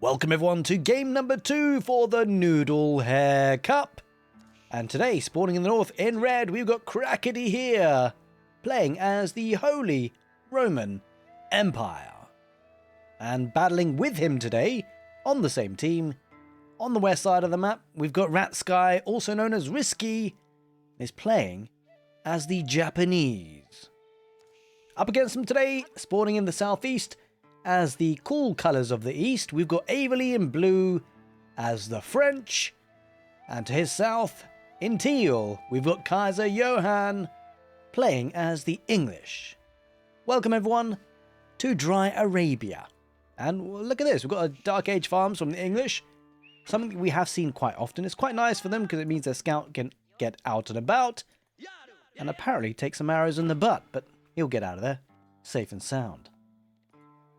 Welcome everyone to game number 2 for the Noodle Hair Cup. And today, spawning in the north in red, we've got Crackety here, playing as the Holy Roman Empire. And battling with him today, on the same team, on the west side of the map, we've got Ratsky, also known as Risky, is playing as the Japanese. Up against him today, spawning in the southeast, as the cool colours of the east, we've got Aoe4 in blue as the French, and to his south, in teal, we've got Kaiser Johann playing as the English. Welcome everyone to Dry Arabia. And look at this, we've got a Dark Age farms from the English, something we have seen quite often. It's quite nice for them because it means their scout can get out and about, and apparently take some arrows in the butt, but he'll get out of there safe and sound.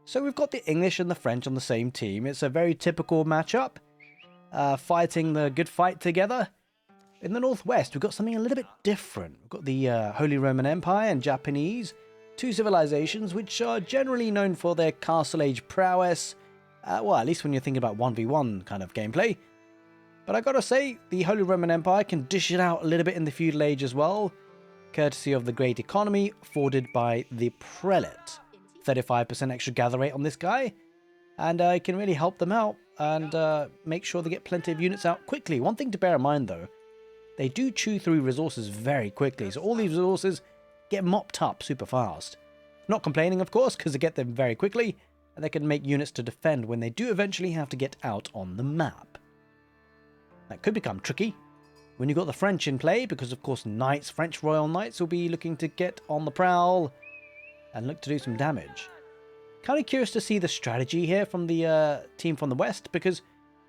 So we've got the English and the French on the same team. It's a very typical matchup, fighting the good fight together. In the northwest, we've got something a little bit different. We've got the Holy Roman Empire and Japanese, two civilizations which are generally known for their Castle Age prowess, well, at least when you're thinking about 1v1 kind of gameplay. But I gotta say, the Holy Roman Empire can dish it out a little bit in the Feudal Age as well, courtesy of the great economy afforded by the Prelate. 35% extra gather rate on this guy, and it can really help them out and make sure they get plenty of units out quickly. One thing to bear in mind though, they do chew through resources very quickly, so all these resources get mopped up super fast. Not complaining of course, because they get them very quickly, and they can make units to defend when they do eventually have to get out on the map. That could become tricky when you've got the French in play, because of course knights, French royal knights, will be looking to get on the prowl and look to do some damage. Kind of curious to see the strategy here from the team from the west, because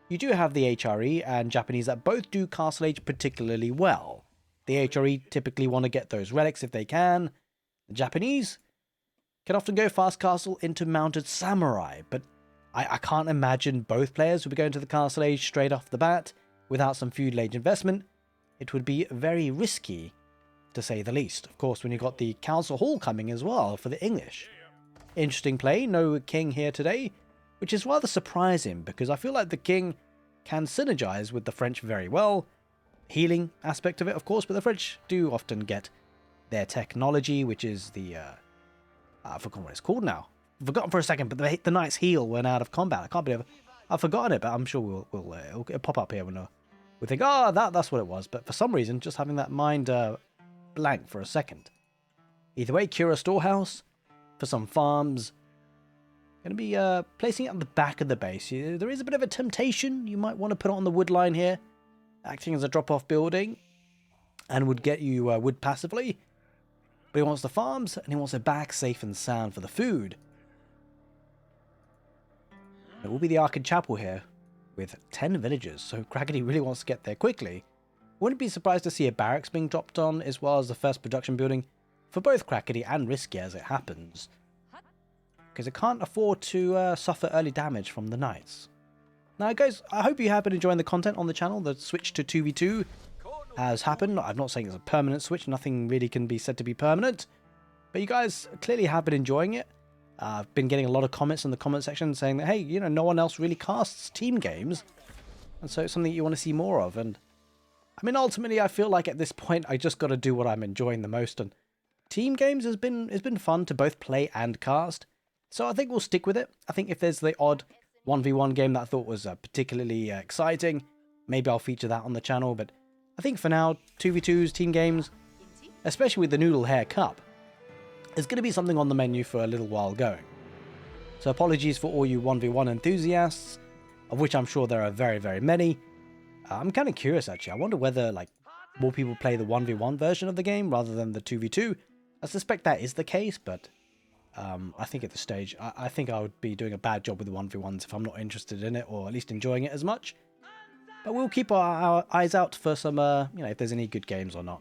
you do have the HRE and Japanese that both do Castle Age particularly well. The HRE typically want to get those relics if they can. The Japanese can often go fast castle into mounted samurai, but I can't imagine both players would be going to the Castle Age straight off the bat without some Feudal Age investment. It would be very risky, to say the least. Of course, when you've got the Council Hall coming as well for the English. Interesting play, no king here today, which is rather surprising because I feel like the king can synergize with the French very well. Healing aspect of it, of course, but the French do often get their technology, which is the... I've forgotten what it's called now. I've forgotten for a second, but the Knight's Heal went out of combat. I can't believe it. I've forgotten it, but I'm sure it'll pop up here when we think, oh, that's what it was. But for some reason, just having that mind... blank for a second. Either way, Cura Storehouse for some farms. Going to be placing it on the back of the base. There is a bit of a temptation. You might want to put it on the wood line here, acting as a drop-off building, and would get you wood passively. But he wants the farms, and he wants it back safe and sound for the food. It will be the Arcade Chapel here, with 10 villagers, so Crackety really wants to get there quickly. Wouldn't be surprised to see a barracks being dropped on, as well as the first production building for both Crackety and Risky as it happens, because it can't afford to suffer early damage from the knights. Now guys, I hope you have been enjoying the content on the channel. The switch to 2v2 has happened. I'm not saying it's a permanent switch, nothing really can be said to be permanent, but you guys clearly have been enjoying it. I've been getting a lot of comments in the comment section saying that, hey, you know, no one else really casts team games, and so it's something you want to see more of. And I mean, ultimately, I feel like at this point, I just got to do what I'm enjoying the most, and team games has been fun to both play and cast, so I think we'll stick with it. I think if there's the odd 1v1 game that I thought was particularly exciting, maybe I'll feature that on the channel, but I think for now, 2v2s, team games, especially with the Noodle Hair Cup, is going to be something on the menu for a little while going. So apologies for all you 1v1 enthusiasts, of which I'm sure there are very, very many. I'm kind of curious actually. I wonder whether like more people play the 1v1 version of the game rather than the 2v2. I suspect that is the case, but I think at this stage, I think I would be doing a bad job with the 1v1s if I'm not interested in it, or at least enjoying it as much. But we'll keep our eyes out for some, you know, if there's any good games or not.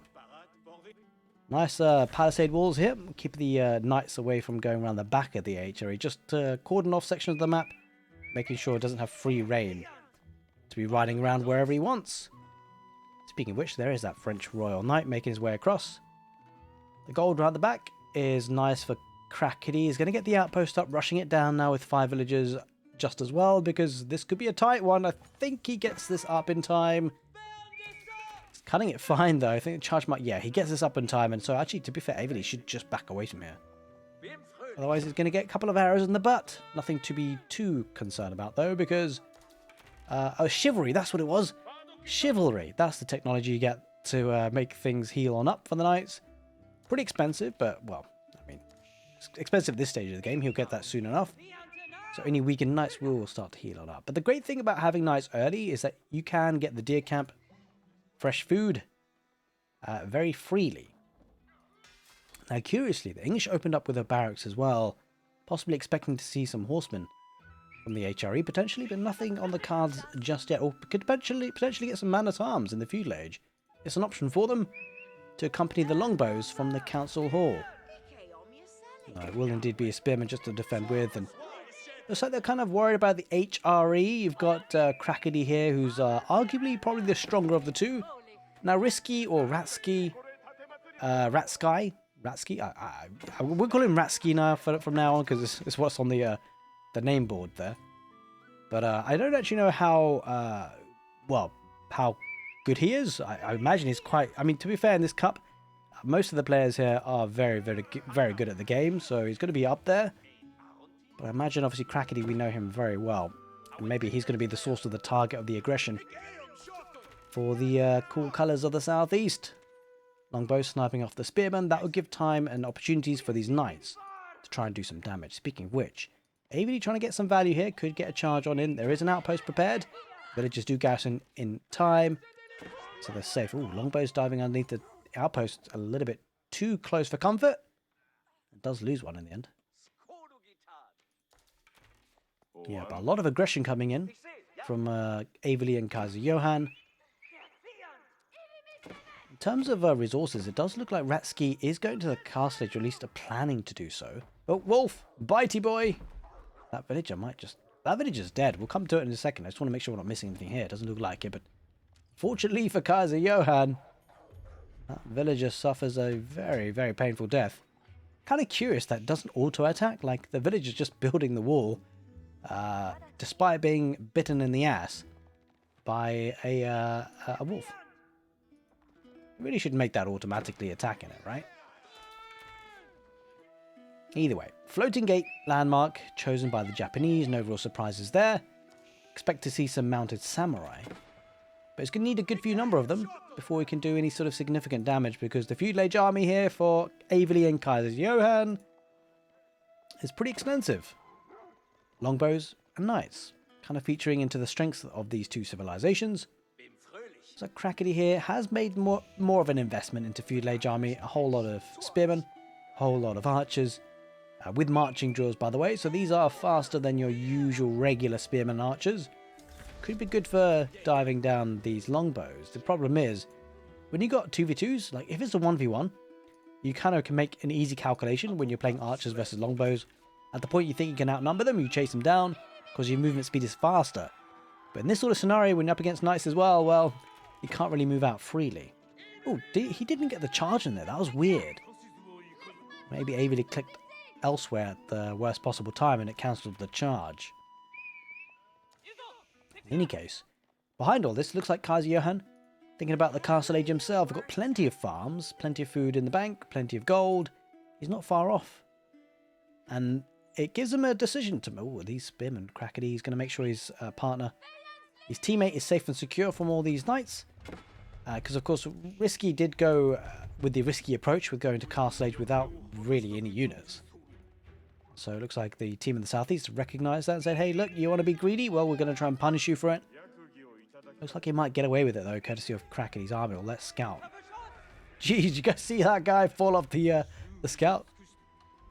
Nice palisade walls here. Keep the knights away from going around the back of the HRE. Just cordon off sections of the map, making sure it doesn't have free reign to be riding around wherever he wants. Speaking of which, there is that French royal knight making his way across. The gold right at the back is nice for Crackety. He's going to get the outpost up, rushing it down now with 5 villagers just as well, because this could be a tight one. I think he gets this up in time. He's cutting it fine, though. I think the charge might... Yeah, he gets this up in time. And so, actually, to be fair, Aoe should just back away from here. Otherwise, he's going to get a couple of arrows in the butt. Nothing to be too concerned about, though, because... oh, chivalry, that's what it was. Chivalry. That's the technology you get to make things heal on up for the knights. Pretty expensive, but, well, I mean, it's expensive at this stage of the game. He'll get that soon enough. So any weakened knights will start to heal on up. But the great thing about having knights early is that you can get the deer camp fresh food very freely. Now, curiously, the English opened up with a barracks as well, possibly expecting to see some horsemen from the HRE potentially, but nothing on the cards just yet. Or could potentially get some man-at-arms in the feudal age. It's an option for them to accompany the longbows from the council hall. It will indeed be a spearman just to defend with, and looks like they're kind of worried about the HRE. You've got Crackety here, who's arguably probably the stronger of the two. Now, Risky or Ratsky, Ratsky, we'll call him Ratsky now from now on, because it's what's on the name board there. But I don't actually know how, how good he is. I imagine he's quite... I mean, to be fair, in this cup, most of the players here are very, very, very good at the game, so he's going to be up there. But I imagine, obviously, Crackety, we know him very well. And maybe he's going to be the source of the target of the aggression for the cool colours of the southeast. Longbow sniping off the spearmen. That will give time and opportunities for these knights to try and do some damage. Speaking of which, Aoe trying to get some value here. Could get a charge on in. There is an outpost prepared. Villagers do garrison in time, so they're safe. Ooh, Longbow's diving underneath the outpost a little bit too close for comfort. It does lose one in the end. Yeah, but a lot of aggression coming in from Aoe and Kaiser Johann. In terms of resources, it does look like Ratsky is going to the castle age, or at least are planning to do so. But Wolf, bitey boy! That villager might just... That villager's dead. We'll come to it in a second. I just want to make sure we're not missing anything here. It doesn't look like it, but... Fortunately for Kaiser Johann, that villager suffers a very, very painful death. Kind of curious that it doesn't auto-attack. Like, the villager's just building the wall, despite being bitten in the ass by a wolf. Really should make that automatically attacking it, right? Either way, floating gate landmark chosen by the Japanese. No real surprises there. Expect to see some mounted samurai, but it's going to need a good few number of them before we can do any sort of significant damage, because the feudal age army here for Aoe and Kaiser Johann is pretty expensive. Longbows and knights, kind of featuring into the strengths of these two civilizations. So Crackety here has made more of an investment into feudal age army. A whole lot of spearmen, a whole lot of archers, with marching drills, by the way. So these are faster than your usual regular spearmen archers. Could be good for diving down these longbows. The problem is, when you got 2v2s, like if it's a 1v1, you kind of can make an easy calculation when you're playing archers versus longbows. At the point you think you can outnumber them, you chase them down because your movement speed is faster. But in this sort of scenario, when you're up against knights as well, you can't really move out freely. Oh, he didn't get the charge in there. That was weird. Maybe Aoe clicked elsewhere at the worst possible time and it cancelled the charge. In any case, behind all this, looks like Kaiser Johann thinking about the castle age himself. We've got plenty of farms, plenty of food in the bank, plenty of gold. He's not far off. And it gives him a decision to... Oh, these spearmen, Crackety. He's going to make sure his partner, his teammate, is safe and secure from all these knights. Because, of course, Risky did go with the risky approach with going to castle age without really any units. So it looks like the team in the southeast recognized that and said, hey, look, you want to be greedy? Well, we're going to try and punish you for it. Looks like he might get away with it, though, courtesy of Crackety's army. Or let's scout. Jeez, did you guys see that guy fall off the scout?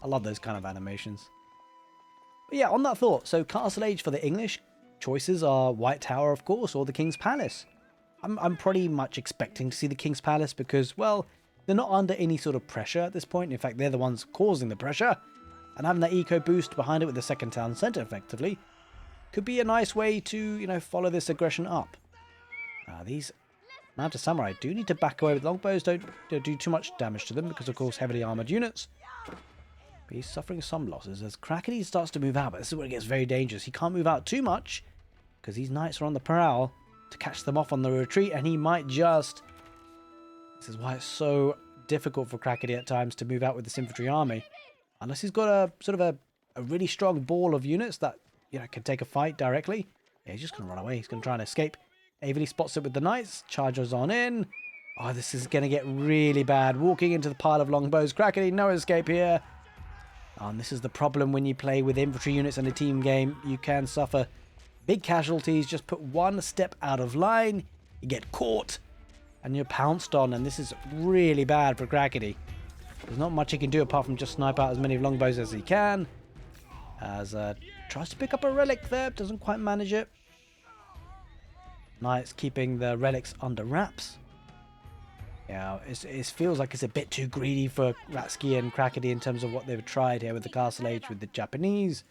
I love those kind of animations. But yeah, on that thought, so castle age for the English choices are White Tower, of course, or the King's Palace. I'm pretty much expecting to see the King's Palace because, well, they're not under any sort of pressure at this point. In fact, they're the ones causing the pressure. And having that eco boost behind it with the second town centre, effectively, could be a nice way to, you know, follow this aggression up. These mounted samurai do need to back away with longbows. Don't do too much damage to them because, of course, heavily armoured units. But he's suffering some losses as Crackety starts to move out. But this is where it gets very dangerous. He can't move out too much because these knights are on the prowl to catch them off on the retreat. And he might just... This is why it's so difficult for Crackety at times to move out with this infantry army. Unless he's got a sort of a really strong ball of units that, you know, can take a fight directly. Yeah, he's just going to run away. He's going to try and escape. Aveley spots it with the knights. Charges on in. Oh, this is going to get really bad. Walking into the pile of longbows. Crackety, no escape here. Oh, and this is the problem when you play with infantry units in a team game. You can suffer big casualties. Just put one step out of line. You get caught. And you're pounced on. And this is really bad for Crackety. There's not much he can do apart from just snipe out as many longbows as he can. As tries to pick up a relic there. Doesn't quite manage it. Knights keeping the relics under wraps. Yeah, it feels like it's a bit too greedy for Ratsky and Crackety in terms of what they've tried here with the Castle Age with the Japanese.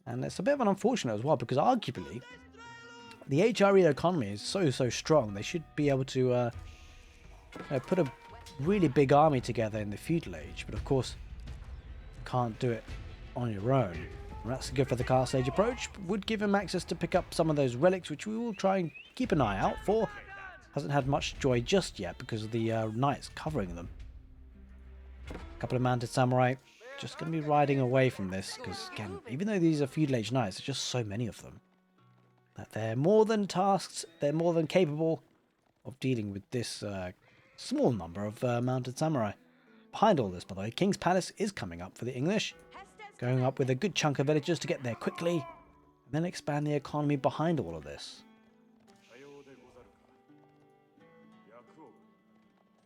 And it's a bit of an unfortunate as well because arguably the HRE economy is so strong. They should be able to put a really big army together in the Feudal Age. But of course, can't do it on your own. That's good for the Castle Age approach. Would give him access to pick up some of those relics, which we will try and keep an eye out for. Hasn't had much joy just yet because of the knights covering them. A couple of mounted samurai just going to be riding away from this because, again, even though these are Feudal Age knights, there's just so many of them that they're more than tasked, they're more than capable of dealing with this small number of mounted samurai. Behind all this, by the way, King's Palace is coming up for the English. Going up with a good chunk of villagers to get there quickly, and then expand the economy behind all of this.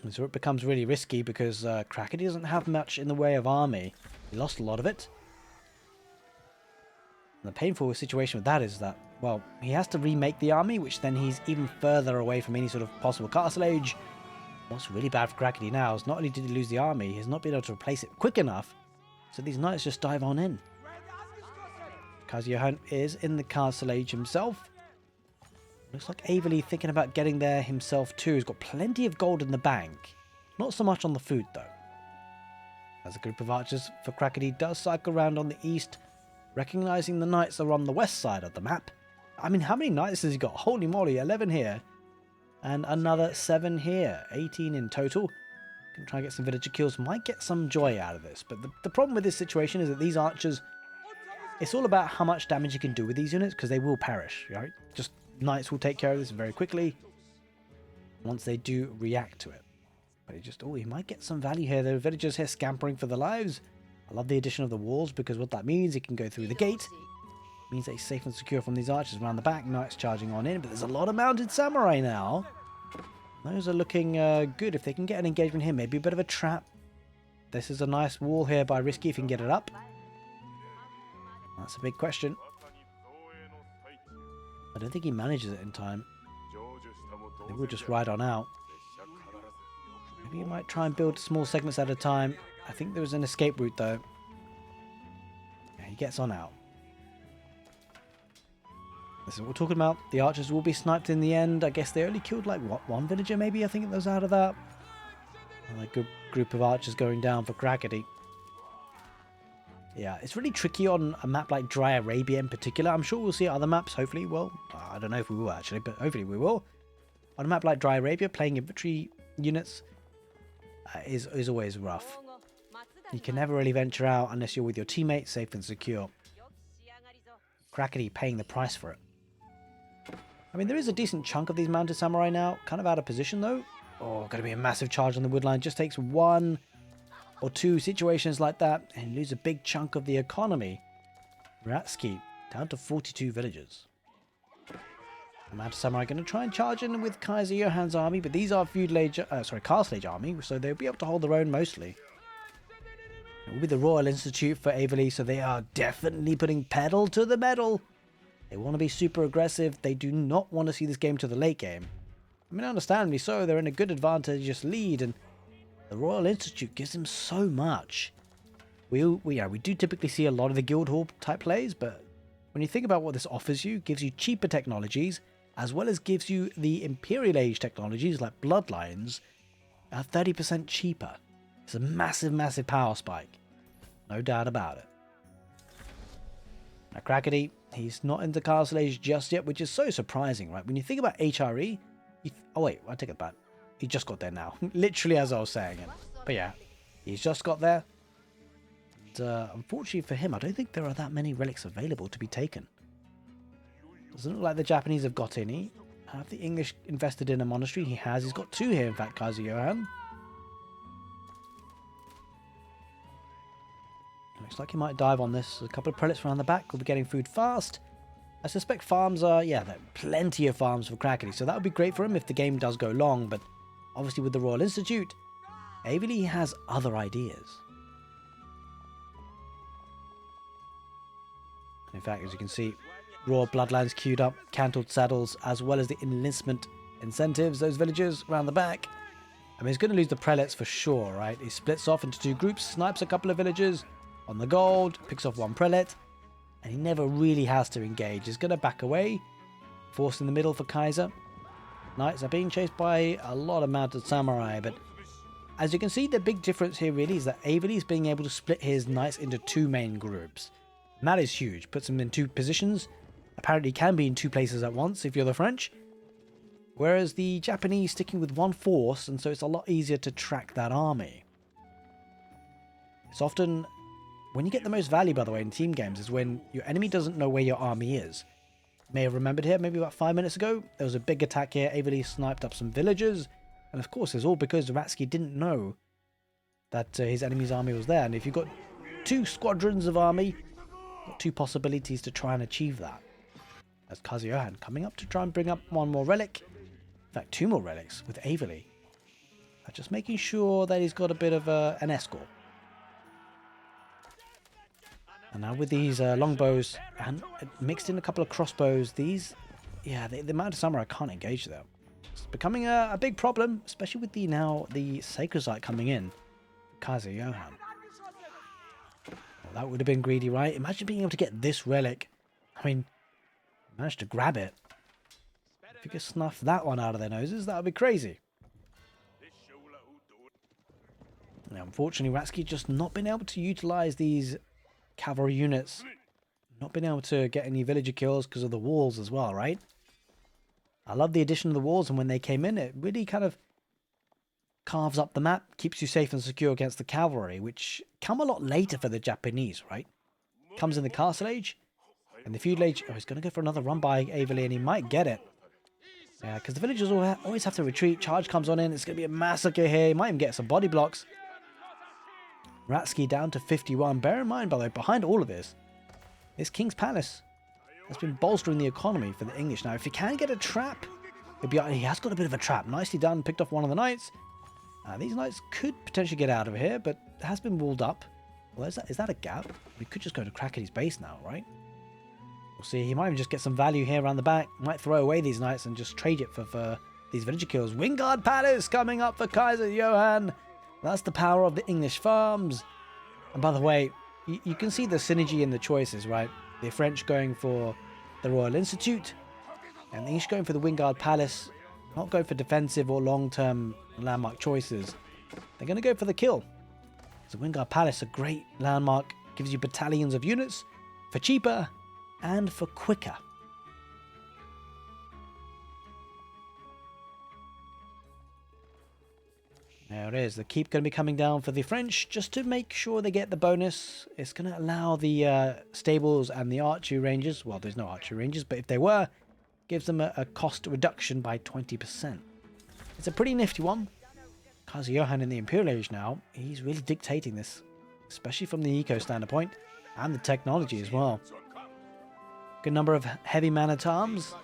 And so it becomes really risky because Crackety doesn't have much in the way of army. He lost a lot of it. And the painful situation with that is that, well, he has to remake the army, which then he's even further away from any sort of possible Castle Age. What's really bad for Crackety now is not only did he lose the army, he's not been able to replace it quick enough. So these knights just dive on in. Kazuya is in the Castle Age himself. Looks like Aveley thinking about getting there himself too. He's got plenty of gold in the bank. Not so much on the food though. As a group of archers for Crackety does cycle around on the east, recognizing the knights are on the west side of the map. I mean, how many knights has he got? Holy moly, 11 here. And another 7 here. 18 in total. Can try and get some villager kills. Might get some joy out of this. But the problem with this situation is that these archers, it's all about how much damage you can do with these units because they will perish, right? Just knights will take care of this very quickly once they do react to it. But he just, oh, he might get some value here. The villagers here scampering for their lives. I love the addition of the walls because what that means, he can go through the gate. It means that he's safe and secure from these archers around the back. Knights charging on in, but there's a lot of mounted samurai now. Those are looking good. If they can get an engagement here, maybe a bit of a trap. This is a nice wall here by Risky if he can get it up. That's a big question. I don't think he manages it in time. They will just ride on out. Maybe he might try and build small segments at a time. I think there was an escape route though. Yeah, he gets on out. This is what we're talking about. The archers will be sniped in the end. I guess they only killed like, what, one villager maybe? I think it was out of that. A good group of archers going down for Crackety. Yeah, it's really tricky on a map like Dry Arabia in particular. I'm sure we'll see other maps, hopefully. Well, I don't know if we will actually, but hopefully we will. On a map like Dry Arabia, playing infantry units is always rough. You can never really venture out unless you're with your teammates, safe and secure. Crackety paying the price for it. I mean, there is a decent chunk of these mounted samurai now. Kind of out of position, though. Oh, going to be a massive charge on the woodline. Just takes one or two situations like that and lose a big chunk of the economy. Ratsky down to 42 villagers. The mounted samurai going to try and charge in with Kaiser Johann's army, but these are Feudal Age, Castle Age army, so they'll be able to hold their own mostly. It will be the Royal Institute for Aveley, so they are definitely putting pedal to the metal. They want to be super aggressive. They do not want to see this game to the late game. I mean, understandably so. They're in a good advantageous lead, and the Royal Institute gives them so much. We do typically see a lot of the Guildhall type plays, but when you think about what this offers you, gives you cheaper technologies, as well as gives you the Imperial Age technologies like Bloodlines at 30% cheaper. It's a massive, massive power spike. No doubt about it. Now, Crackety, he's not into Castle Age just yet, which is so surprising, right? When you think about HRE, oh wait, I take it back. He just got there now. Literally as I was saying it. But yeah, he's just got there. And, unfortunately for him, I don't think there are that many relics available to be taken. Doesn't look like the Japanese have got any. Have the English invested in a monastery? He has. He's got 2 here, in fact, Kaiser Johann. Looks like he might dive on this. A couple of prelates around the back will be getting food fast. I suspect farms are, yeah, there are plenty of farms for Crackety, so that would be great for him if the game does go long, but obviously with the Royal Institute, Aoe has other ideas. In fact, as you can see, Royal Bloodlines queued up, cantled saddles, as well as the enlistment incentives, those villagers around the back. I mean, he's going to lose the prelates for sure, right? He splits off into 2 groups, snipes a couple of villagers on the gold, picks off 1 prelate, and he never really has to engage. He's going to back away, forced in the middle for Kaiser. Knights are being chased by a lot of mounted samurai, but as you can see, the big difference here really is that Aoe is being able to split his knights into 2 main groups. And that is huge. Puts him in 2 positions. Apparently can be in 2 places at once if you're the French. Whereas the Japanese sticking with 1 force, and so it's a lot easier to track that army. It's often, when you get the most value, by the way, in team games, is when your enemy doesn't know where your army is. You may have remembered here, maybe about 5 minutes ago, there was a big attack here. Aoe sniped up some villagers. And of course, it's all because Ratsky didn't know that his enemy's army was there. And if you've got 2 squadrons of army, you've got 2 possibilities to try and achieve that. As Kaiser Johann coming up to try and bring up 1 more relic. In fact, 2 more relics with Aoe. Just making sure that he's got a bit of an escort. And now with these longbows and mixed in a couple of crossbows, these, yeah, the amount of samurai can't engage them. It's becoming a big problem, especially with the Sacred Site coming in. Kaiser Johann. Well, that would have been greedy, right? Imagine being able to get this relic. I mean, managed to grab it. If you could snuff that one out of their noses, that would be crazy. Now, unfortunately, Ratsky just not been able to utilize these cavalry units. Not been able to get any villager kills because of the walls as well, right? I love the addition of the walls, and when they came in, it really kind of carves up the map, keeps you safe and secure against the cavalry, which come a lot later for the Japanese, right? Comes in the Castle Age, and the Feudal Age. Oh, he's going to go for another run by Aoe, and he might get it. Yeah, because the villagers always have to retreat. Charge comes on in. It's going to be a massacre here. He might even get some body blocks. Ratsky down to 51. Bear in mind, by the way, behind all of this King's Palace has been bolstering the economy for the English. Now, if he can get a trap, he has got a bit of a trap. Nicely done. Picked off 1 of the knights. These knights could potentially get out of here, but it has been walled up. Well, is that a gap? We could just go to Crackety's base now, right? We'll see. He might even just get some value here around the back. Might throw away these knights and just trade it for these villager kills. Wingard Palace coming up for Kaiser Johann. That's the power of the English farms. And by the way, you can see the synergy in the choices, right? The French going for the Royal Institute, and the English going for the Wingard Palace. Not going for defensive or long-term landmark choices. They're going to go for the kill. The Wingard Palace, a great landmark, gives you battalions of units for cheaper and for quicker. There it is. The keep going to be coming down for the French just to make sure they get the bonus. It's going to allow the stables and the archery ranges. Well, there's no archery ranges, but if they were, gives them a cost reduction by 20%. It's a pretty nifty one. Kaiser Johann in the Imperial Age now, he's really dictating this, especially from the eco standpoint and the technology as well. Good number of heavy man-at-arms,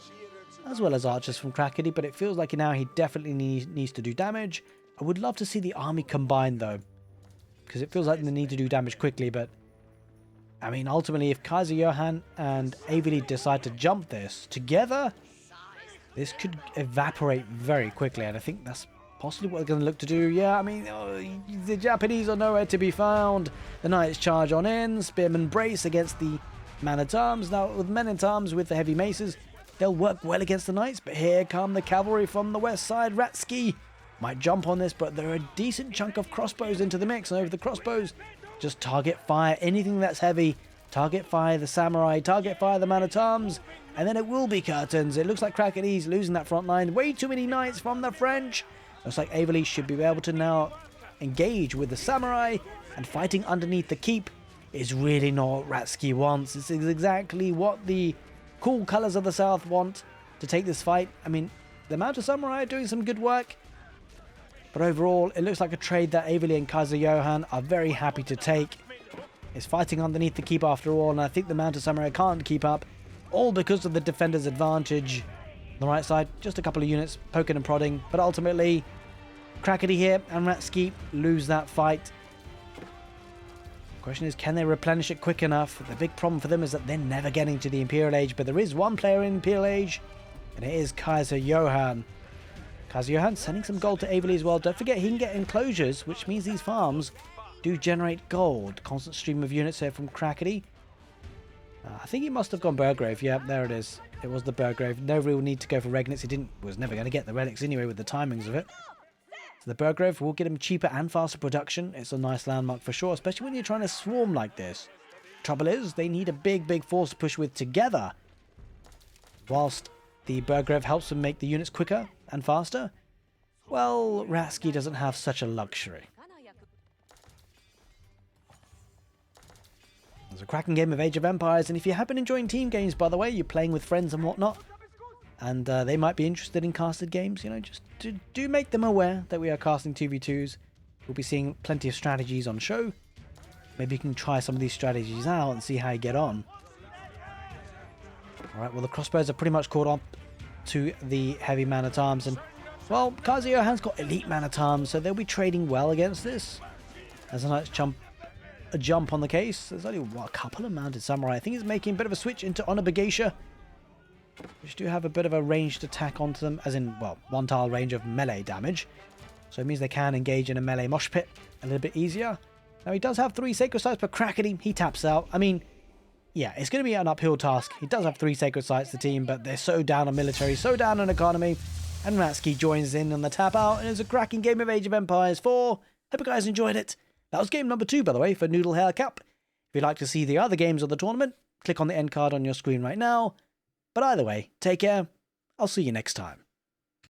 as well as archers from Crackety, but it feels like now he definitely needs to do damage. I would love to see the army combined though, because it feels like they need to do damage quickly, but I mean, ultimately, if Kaiser Johann and Aoe decide to jump this together, this could evaporate very quickly, and I think that's possibly what they're going to look to do. Yeah, I mean, the Japanese are nowhere to be found. The knights charge on in, spearmen brace against the man-at-arms. Now, with men-at-arms with the heavy maces, they'll work well against the knights, but here come the cavalry from the west side. Ratsky might jump on this, but there are a decent chunk of crossbows into the mix, and over the crossbows, Just target fire anything that's heavy. Target fire the samurai. Target fire the man-at-arms. And then it will be curtains. It looks like Crackety's losing that front line. Way too many knights from the French. Looks like Aoe4 should be able to now engage with the samurai. And fighting underneath the keep is really not what Ratski wants. This is exactly what the cool colors of the south want to take this fight. I mean, the Mounted Samurai are doing some good work. But overall, it looks like a trade that Aoe4 and Kaiser Johann are very happy to take. It's fighting underneath the keep after all, and I think the Mounted Samurai can't keep up. All because of the defender's advantage. On the right side, just a couple of units poking and prodding. But ultimately, Crackety here and Ratski lose that fight. The question is, can they replenish it quick enough? The big problem for them is that they're never getting to the Imperial Age. But there is one player in Imperial Age, and it is Kaiser Johann. Kaiser Johann sending some gold to Aoe4 as well. Don't forget, he can get enclosures, which means these farms do generate gold. Constant stream of units here from Crackety. I think he must have gone Burgrave. Yeah, there it is. It was the Burgrave. No real need to go for Regnitz. He was never going to get the relics anyway with the timings of it. So the Burgrave will get him cheaper and faster production. It's a nice landmark for sure, especially when you're trying to swarm like this. Trouble is, they need a big force to push with together. Whilst the Burgrave helps them make the units quicker and faster, well, Ratski doesn't have such a luxury. It's a cracking game of Age of Empires, and if you have been enjoying team games, by the way, you're playing with friends and whatnot, and they might be interested in casted games, you know, just do make them aware that we are casting 2v2s. We'll be seeing plenty of strategies on show. Maybe you can try some of these strategies out and see how you get on. Alright, well, the crossbows are pretty much caught on to the heavy man-at-arms, and, well, Kaiser Johann's got elite man-at-arms, so they'll be trading well against this. There's a nice jump on the case. There's only a couple of mounted samurai. I think he's making a bit of a switch into Honor Bageisha, which do have a bit of a ranged attack onto them, as in, well, one tile range of melee damage. So it means they can engage in a melee mosh pit a little bit easier. Now, he does have 3 Sacred Sites, but Crackety, he taps out. I mean, yeah, it's going to be an uphill task. He does have 3 Sacred Sites, the team, but they're so down on military, so down on economy. And Ratski joins in on the tap out, and it's a cracking game of Age of Empires 4. Hope you guys enjoyed it. That was game number 2, by the way, for Noodle Hair Cup. If you'd like to see the other games of the tournament, click on the end card on your screen right now. But either way, take care. I'll see you next time.